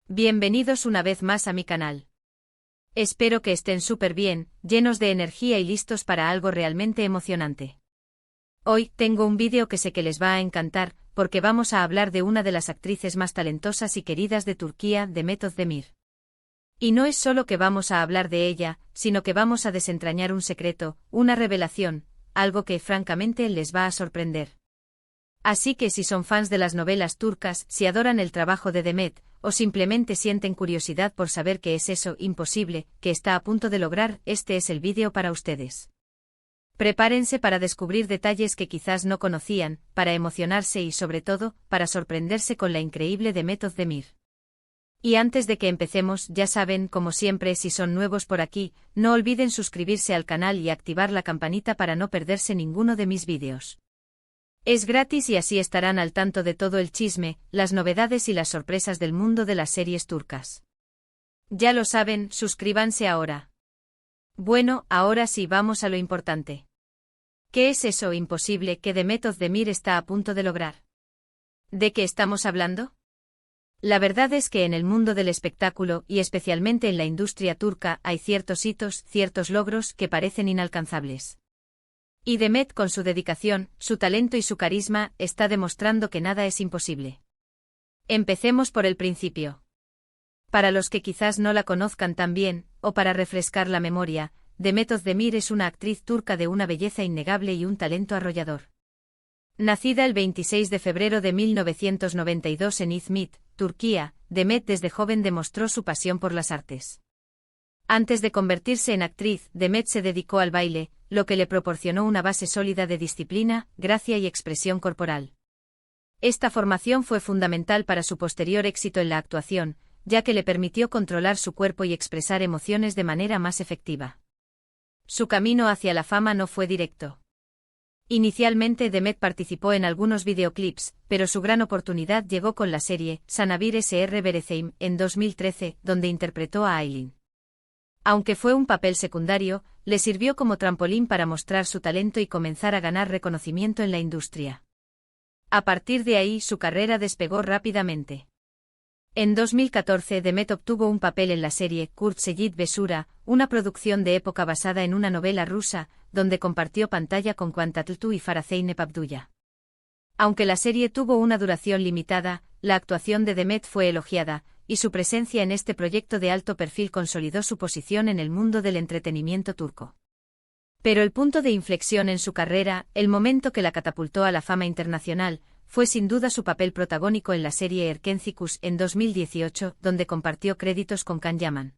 Bienvenidos una vez más a mi canal. Espero que estén súper bien, llenos de energía y listos para algo realmente emocionante. Hoy tengo un vídeo que sé que les va a encantar, porque vamos a hablar de una de las actrices más talentosas y queridas de Turquía, Demet Özdemir. Y no es solo que vamos a hablar de ella, sino que vamos a desentrañar un secreto, una revelación, algo que francamente les va a sorprender. Así que si son fans de las novelas turcas, si adoran el trabajo de Demet, o simplemente sienten curiosidad por saber qué es eso imposible que está a punto de lograr, este es el vídeo para ustedes. Prepárense para descubrir detalles que quizás no conocían, para emocionarse y sobre todo, para sorprenderse con la increíble Demet Özdemir. Y antes de que empecemos, ya saben, como siempre, si son nuevos por aquí, no olviden suscribirse al canal y activar la campanita para no perderse ninguno de mis vídeos. Es gratis y así estarán al tanto de todo el chisme, las novedades y las sorpresas del mundo de las series turcas. Ya lo saben, suscríbanse ahora. Bueno, ahora sí vamos a lo importante. ¿Qué es eso imposible que Demet Özdemir está a punto de lograr? ¿De qué estamos hablando? La verdad es que en el mundo del espectáculo y especialmente en la industria turca hay ciertos hitos, ciertos logros que parecen inalcanzables. Y Demet, con su dedicación, su talento y su carisma, está demostrando que nada es imposible. Empecemos por el principio. Para los que quizás no la conozcan tan bien, o para refrescar la memoria, Demet Özdemir es una actriz turca de una belleza innegable y un talento arrollador. Nacida el 26 de febrero de 1992 en İzmit, Turquía, Demet desde joven demostró su pasión por las artes. Antes de convertirse en actriz, Demet se dedicó al baile, lo que le proporcionó una base sólida de disciplina, gracia y expresión corporal. Esta formación fue fundamental para su posterior éxito en la actuación, ya que le permitió controlar su cuerpo y expresar emociones de manera más efectiva. Su camino hacia la fama no fue directo. Inicialmente Demet participó en algunos videoclips, pero su gran oportunidad llegó con la serie Sanabir S.R. Bereceğim en 2013, donde interpretó a Aylin. Aunque fue un papel secundario, le sirvió como trampolín para mostrar su talento y comenzar a ganar reconocimiento en la industria. A partir de ahí su carrera despegó rápidamente. En 2014 Demet obtuvo un papel en la serie Kurt Seyit Besura, una producción de época basada en una novela rusa, donde compartió pantalla con Can Tatlıtuğ y Farah Zeynep Abdullah. Aunque la serie tuvo una duración limitada, la actuación de Demet fue elogiada, y su presencia en este proyecto de alto perfil consolidó su posición en el mundo del entretenimiento turco. Pero el punto de inflexión en su carrera, el momento que la catapultó a la fama internacional, fue sin duda su papel protagónico en la serie Erkenci en 2018, donde compartió créditos con Can Yaman.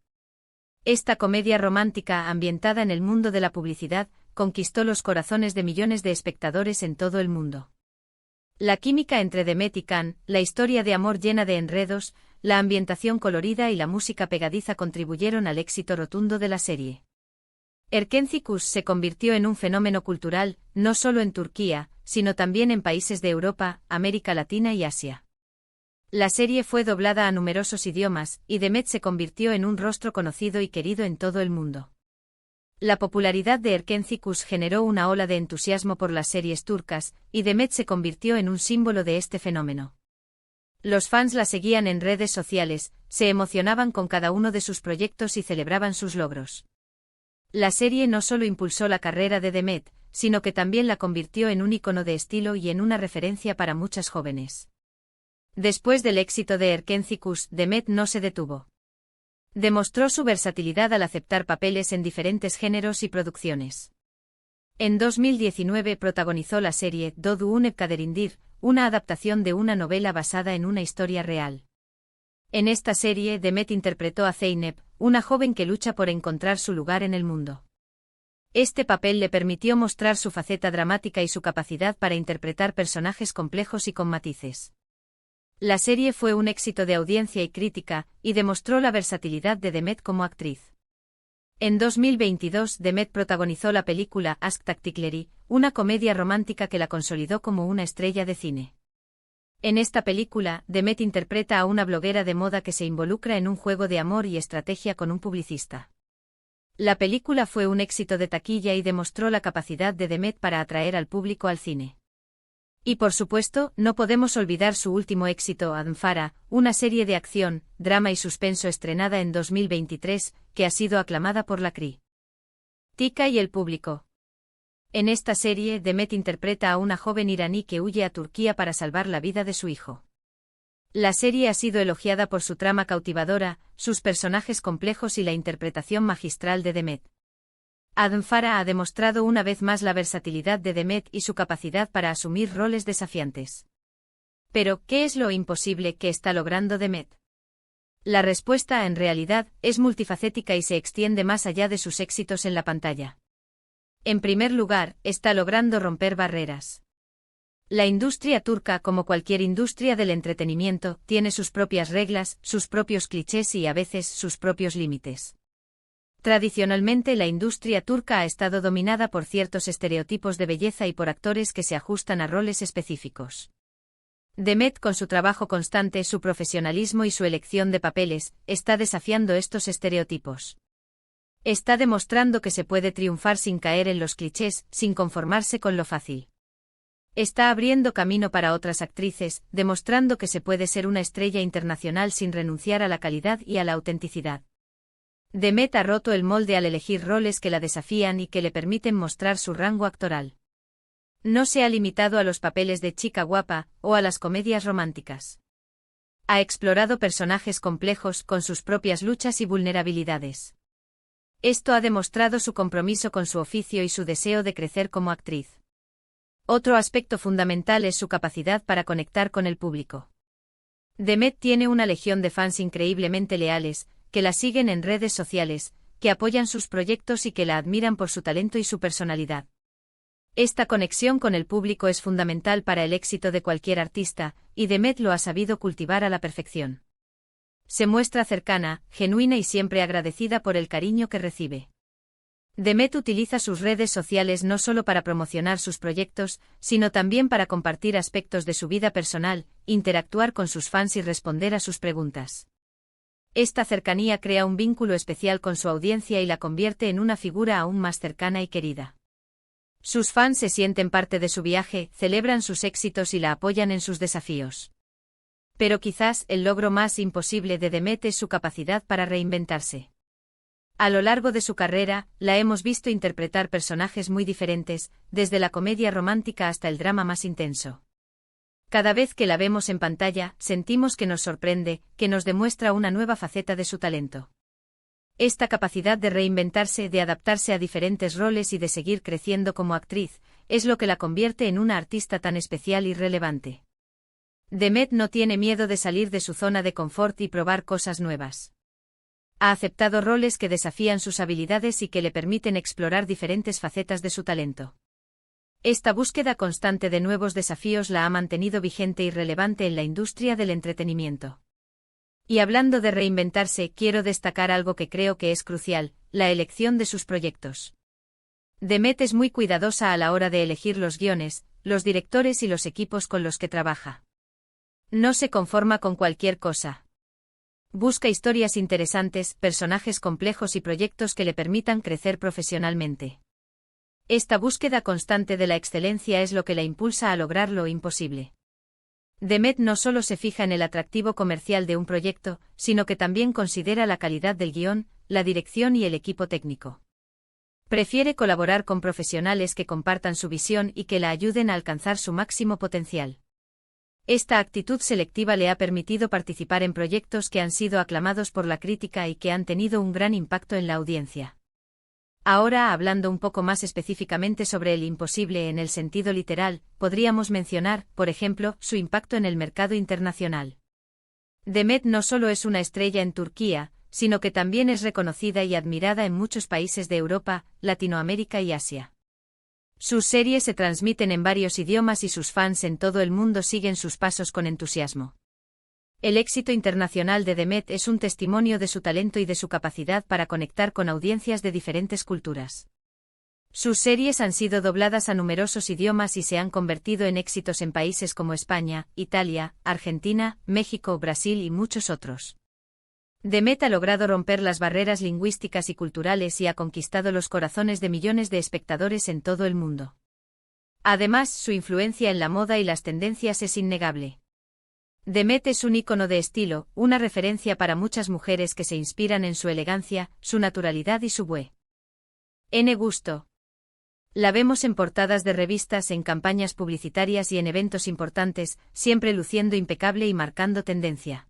Esta comedia romántica ambientada en el mundo de la publicidad, conquistó los corazones de millones de espectadores en todo el mundo. La química entre Demet y Can, la historia de amor llena de enredos, la ambientación colorida y la música pegadiza contribuyeron al éxito rotundo de la serie. Erkenci se convirtió en un fenómeno cultural, no solo en Turquía, sino también en países de Europa, América Latina y Asia. La serie fue doblada a numerosos idiomas, y Demet se convirtió en un rostro conocido y querido en todo el mundo. La popularidad de Erkenci generó una ola de entusiasmo por las series turcas, y Demet se convirtió en un símbolo de este fenómeno. Los fans la seguían en redes sociales, se emocionaban con cada uno de sus proyectos y celebraban sus logros. La serie no solo impulsó la carrera de Demet, sino que también la convirtió en un ícono de estilo y en una referencia para muchas jóvenes. Después del éxito de Erkenci, Demet no se detuvo. Demostró su versatilidad al aceptar papeles en diferentes géneros y producciones. En 2019 protagonizó la serie Doğduğun Une Kaderindir, una adaptación de una novela basada en una historia real. En esta serie Demet interpretó a Zeynep, una joven que lucha por encontrar su lugar en el mundo. Este papel le permitió mostrar su faceta dramática y su capacidad para interpretar personajes complejos y con matices. La serie fue un éxito de audiencia y crítica, y demostró la versatilidad de Demet como actriz. En 2022 Demet protagonizó la película Aşk Taktikleri, una comedia romántica que la consolidó como una estrella de cine. En esta película, Demet interpreta a una bloguera de moda que se involucra en un juego de amor y estrategia con un publicista. La película fue un éxito de taquilla y demostró la capacidad de Demet para atraer al público al cine. Y por supuesto, no podemos olvidar su último éxito, Admfara, una serie de acción, drama y suspenso estrenada en 2023, que ha sido aclamada por la crítica y el público. En esta serie, Demet interpreta a una joven iraní que huye a Turquía para salvar la vida de su hijo. La serie ha sido elogiada por su trama cautivadora, sus personajes complejos y la interpretación magistral de Demet. Admfara ha demostrado una vez más la versatilidad de Demet y su capacidad para asumir roles desafiantes. Pero, ¿qué es lo imposible que está logrando Demet? La respuesta, en realidad, es multifacética y se extiende más allá de sus éxitos en la pantalla. En primer lugar, está logrando romper barreras. La industria turca, como cualquier industria del entretenimiento, tiene sus propias reglas, sus propios clichés y a veces sus propios límites. Tradicionalmente la industria turca ha estado dominada por ciertos estereotipos de belleza y por actores que se ajustan a roles específicos. Demet, con su trabajo constante, su profesionalismo y su elección de papeles, está desafiando estos estereotipos. Está demostrando que se puede triunfar sin caer en los clichés, sin conformarse con lo fácil. Está abriendo camino para otras actrices, demostrando que se puede ser una estrella internacional sin renunciar a la calidad y a la autenticidad. Demet ha roto el molde al elegir roles que la desafían y que le permiten mostrar su rango actoral. No se ha limitado a los papeles de chica guapa o a las comedias románticas. Ha explorado personajes complejos con sus propias luchas y vulnerabilidades. Esto ha demostrado su compromiso con su oficio y su deseo de crecer como actriz. Otro aspecto fundamental es su capacidad para conectar con el público. Demet tiene una legión de fans increíblemente leales, que la siguen en redes sociales, que apoyan sus proyectos y que la admiran por su talento y su personalidad. Esta conexión con el público es fundamental para el éxito de cualquier artista, y Demet lo ha sabido cultivar a la perfección. Se muestra cercana, genuina y siempre agradecida por el cariño que recibe. Demet utiliza sus redes sociales no solo para promocionar sus proyectos, sino también para compartir aspectos de su vida personal, interactuar con sus fans y responder a sus preguntas. Esta cercanía crea un vínculo especial con su audiencia y la convierte en una figura aún más cercana y querida. Sus fans se sienten parte de su viaje, celebran sus éxitos y la apoyan en sus desafíos. Pero quizás el logro más imposible de Demet es su capacidad para reinventarse. A lo largo de su carrera, la hemos visto interpretar personajes muy diferentes, desde la comedia romántica hasta el drama más intenso. Cada vez que la vemos en pantalla, sentimos que nos sorprende, que nos demuestra una nueva faceta de su talento. Esta capacidad de reinventarse, de adaptarse a diferentes roles y de seguir creciendo como actriz, es lo que la convierte en una artista tan especial y relevante. Demet no tiene miedo de salir de su zona de confort y probar cosas nuevas. Ha aceptado roles que desafían sus habilidades y que le permiten explorar diferentes facetas de su talento. Esta búsqueda constante de nuevos desafíos la ha mantenido vigente y relevante en la industria del entretenimiento. Y hablando de reinventarse, quiero destacar algo que creo que es crucial: la elección de sus proyectos. Demet es muy cuidadosa a la hora de elegir los guiones, los directores y los equipos con los que trabaja. No se conforma con cualquier cosa. Busca historias interesantes, personajes complejos y proyectos que le permitan crecer profesionalmente. Esta búsqueda constante de la excelencia es lo que la impulsa a lograr lo imposible. Demet no solo se fija en el atractivo comercial de un proyecto, sino que también considera la calidad del guión, la dirección y el equipo técnico. Prefiere colaborar con profesionales que compartan su visión y que la ayuden a alcanzar su máximo potencial. Esta actitud selectiva le ha permitido participar en proyectos que han sido aclamados por la crítica y que han tenido un gran impacto en la audiencia. Ahora, hablando un poco más específicamente sobre el imposible en el sentido literal, podríamos mencionar, por ejemplo, su impacto en el mercado internacional. Demet no solo es una estrella en Turquía, sino que también es reconocida y admirada en muchos países de Europa, Latinoamérica y Asia. Sus series se transmiten en varios idiomas y sus fans en todo el mundo siguen sus pasos con entusiasmo. El éxito internacional de Demet es un testimonio de su talento y de su capacidad para conectar con audiencias de diferentes culturas. Sus series han sido dobladas a numerosos idiomas y se han convertido en éxitos en países como España, Italia, Argentina, México, Brasil y muchos otros. Demet ha logrado romper las barreras lingüísticas y culturales y ha conquistado los corazones de millones de espectadores en todo el mundo. Además, su influencia en la moda y las tendencias es innegable. Demet es un ícono de estilo, una referencia para muchas mujeres que se inspiran en su elegancia, su naturalidad y su buen gusto. La vemos en portadas de revistas, en campañas publicitarias y en eventos importantes, siempre luciendo impecable y marcando tendencia.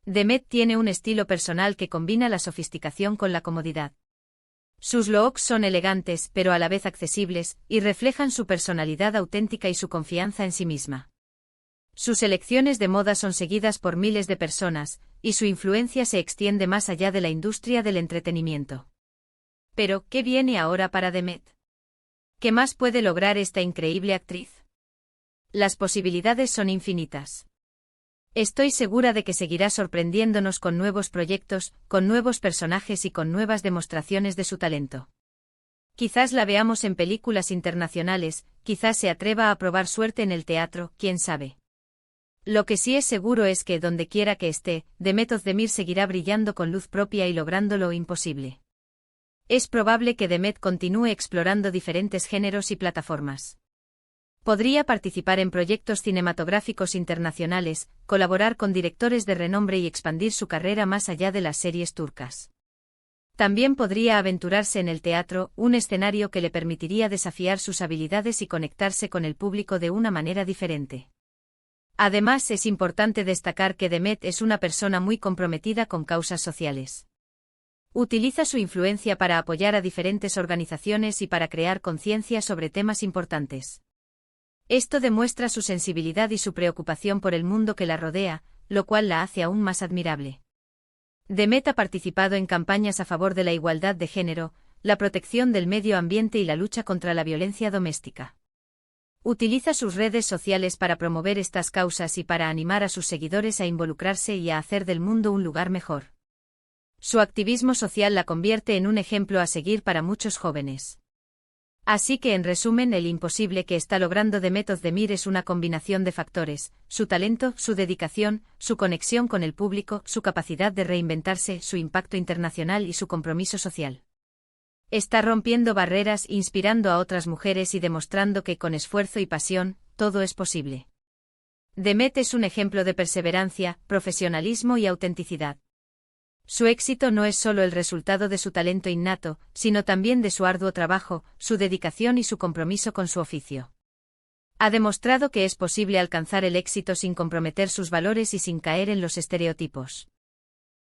Demet tiene un estilo personal que combina la sofisticación con la comodidad. Sus looks son elegantes, pero a la vez accesibles, y reflejan su personalidad auténtica y su confianza en sí misma. Sus elecciones de moda son seguidas por miles de personas, y su influencia se extiende más allá de la industria del entretenimiento. Pero, ¿qué viene ahora para Demet? ¿Qué más puede lograr esta increíble actriz? Las posibilidades son infinitas. Estoy segura de que seguirá sorprendiéndonos con nuevos proyectos, con nuevos personajes y con nuevas demostraciones de su talento. Quizás la veamos en películas internacionales, quizás se atreva a probar suerte en el teatro, quién sabe. Lo que sí es seguro es que, donde quiera que esté, Demet Özdemir seguirá brillando con luz propia y logrando lo imposible. Es probable que Demet continúe explorando diferentes géneros y plataformas. Podría participar en proyectos cinematográficos internacionales, colaborar con directores de renombre y expandir su carrera más allá de las series turcas. También podría aventurarse en el teatro, un escenario que le permitiría desafiar sus habilidades y conectarse con el público de una manera diferente. Además, es importante destacar que Demet es una persona muy comprometida con causas sociales. Utiliza su influencia para apoyar a diferentes organizaciones y para crear conciencia sobre temas importantes. Esto demuestra su sensibilidad y su preocupación por el mundo que la rodea, lo cual la hace aún más admirable. Demet ha participado en campañas a favor de la igualdad de género, la protección del medio ambiente y la lucha contra la violencia doméstica. Utiliza sus redes sociales para promover estas causas y para animar a sus seguidores a involucrarse y a hacer del mundo un lugar mejor. Su activismo social la convierte en un ejemplo a seguir para muchos jóvenes. Así que, en resumen, el imposible que está logrando Demet Özdemir es una combinación de factores: su talento, su dedicación, su conexión con el público, su capacidad de reinventarse, su impacto internacional y su compromiso social. Está rompiendo barreras, inspirando a otras mujeres y demostrando que, con esfuerzo y pasión, todo es posible. Demet es un ejemplo de perseverancia, profesionalismo y autenticidad. Su éxito no es solo el resultado de su talento innato, sino también de su arduo trabajo, su dedicación y su compromiso con su oficio. Ha demostrado que es posible alcanzar el éxito sin comprometer sus valores y sin caer en los estereotipos.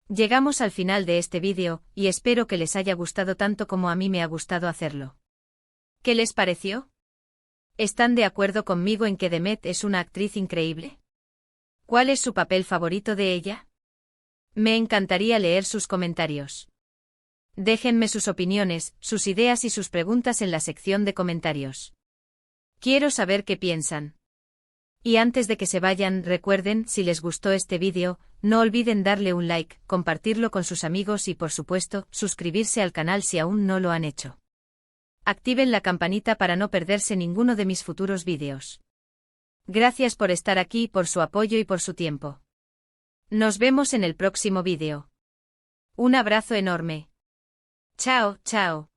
Llegamos al final de este vídeo, y espero que les haya gustado tanto como a mí me ha gustado hacerlo. ¿Qué les pareció? ¿Están de acuerdo conmigo en que Demet es una actriz increíble? ¿Cuál es su papel favorito de ella? Me encantaría leer sus comentarios. Déjenme sus opiniones, sus ideas y sus preguntas en la sección de comentarios. Quiero saber qué piensan. Y antes de que se vayan, recuerden, si les gustó este vídeo, no olviden darle un like, compartirlo con sus amigos y, por supuesto, suscribirse al canal si aún no lo han hecho. Activen la campanita para no perderse ninguno de mis futuros vídeos. Gracias por estar aquí, por su apoyo y por su tiempo. Nos vemos en el próximo vídeo. Un abrazo enorme. Chao, chao.